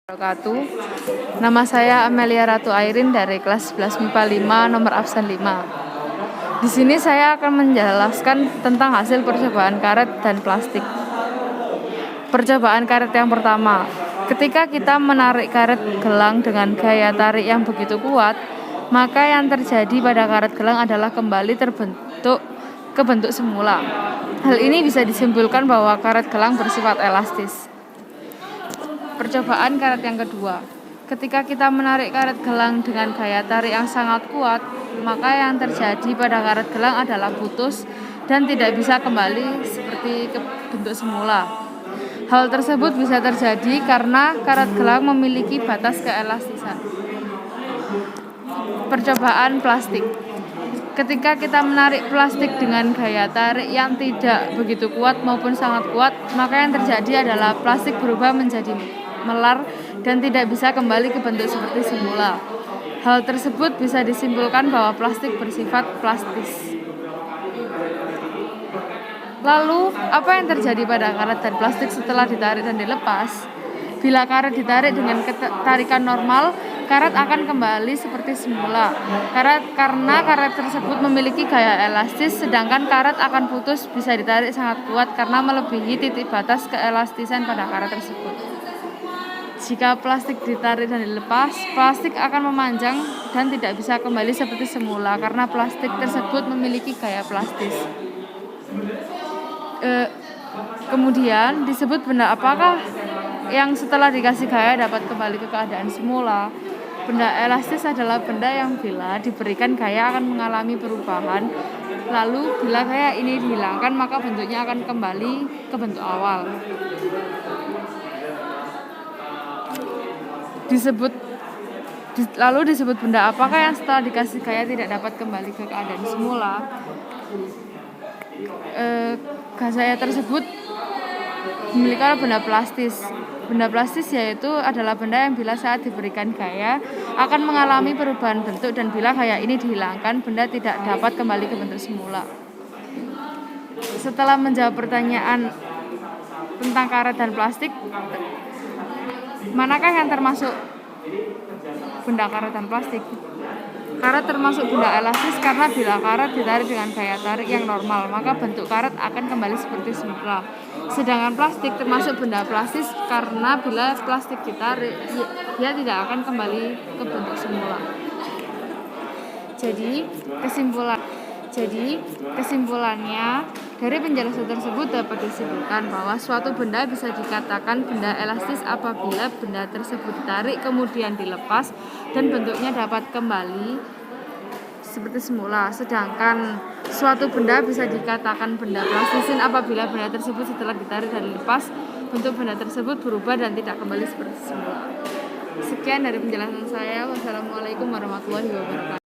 Wabarakatuh. Nama saya Amelia Ratu Airin dari kelas 11 MIPA 5 nomor absen 5. Di sini saya akan menjelaskan tentang hasil percobaan karet dan plastik. Percobaan karet yang pertama, ketika kita menarik karet gelang dengan gaya tarik yang begitu kuat, maka yang terjadi pada karet gelang adalah kembali ke bentuk semula. Hal ini bisa disimpulkan bahwa karet gelang bersifat elastis. Percobaan karet yang kedua, ketika kita menarik karet gelang dengan gaya tarik yang sangat kuat, maka yang terjadi pada karet gelang adalah putus dan tidak bisa kembali seperti ke bentuk semula. Hal tersebut bisa terjadi karena karet gelang memiliki batas keelastisan. Percobaan plastik, ketika kita menarik plastik dengan gaya tarik yang tidak begitu kuat maupun sangat kuat, maka yang terjadi adalah plastik berubah menjadi melar dan tidak bisa kembali ke bentuk seperti semula. Hal tersebut bisa disimpulkan bahwa plastik bersifat plastis. Lalu, apa yang terjadi pada karet dan plastik setelah ditarik dan dilepas? Bila karet ditarik dengan tarikan normal, karet akan kembali seperti semula. Karena karet tersebut memiliki gaya elastis, sedangkan karet akan putus bisa ditarik sangat kuat karena melebihi titik batas keelastisan pada karet tersebut. Jika plastik ditarik dan dilepas, plastik akan memanjang dan tidak bisa kembali seperti semula karena plastik tersebut memiliki gaya plastis. Kemudian disebut benda apakah yang setelah dikasih gaya dapat kembali ke keadaan semula? Benda elastis adalah benda yang bila diberikan gaya akan mengalami perubahan. Lalu bila gaya ini dihilangkan maka bentuknya akan kembali ke bentuk awal. Lalu disebut benda apakah yang setelah dikasih gaya tidak dapat kembali ke keadaan semula? Gaya tersebut memiliki benda plastis. Benda plastis yaitu adalah benda yang bila saat diberikan gaya akan mengalami perubahan bentuk dan bila gaya ini dihilangkan benda tidak dapat kembali ke bentuk semula. Setelah menjawab pertanyaan tentang karet dan plastik, manakah yang termasuk benda karet dan plastik? Karet termasuk benda elastis karena bila karet ditarik dengan gaya tarik yang normal, maka bentuk karet akan kembali seperti semula. Sedangkan plastik termasuk benda plastis karena bila plastik ditarik, dia tidak akan kembali ke bentuk semula. Jadi kesimpulannya, dari penjelasan tersebut dapat disimpulkan bahwa suatu benda bisa dikatakan benda elastis apabila benda tersebut ditarik kemudian dilepas dan bentuknya dapat kembali seperti semula. Sedangkan suatu benda bisa dikatakan benda plastisin apabila benda tersebut setelah ditarik dan dilepas bentuk benda tersebut berubah dan tidak kembali seperti semula. Sekian dari penjelasan saya. Wassalamualaikum warahmatullahi wabarakatuh.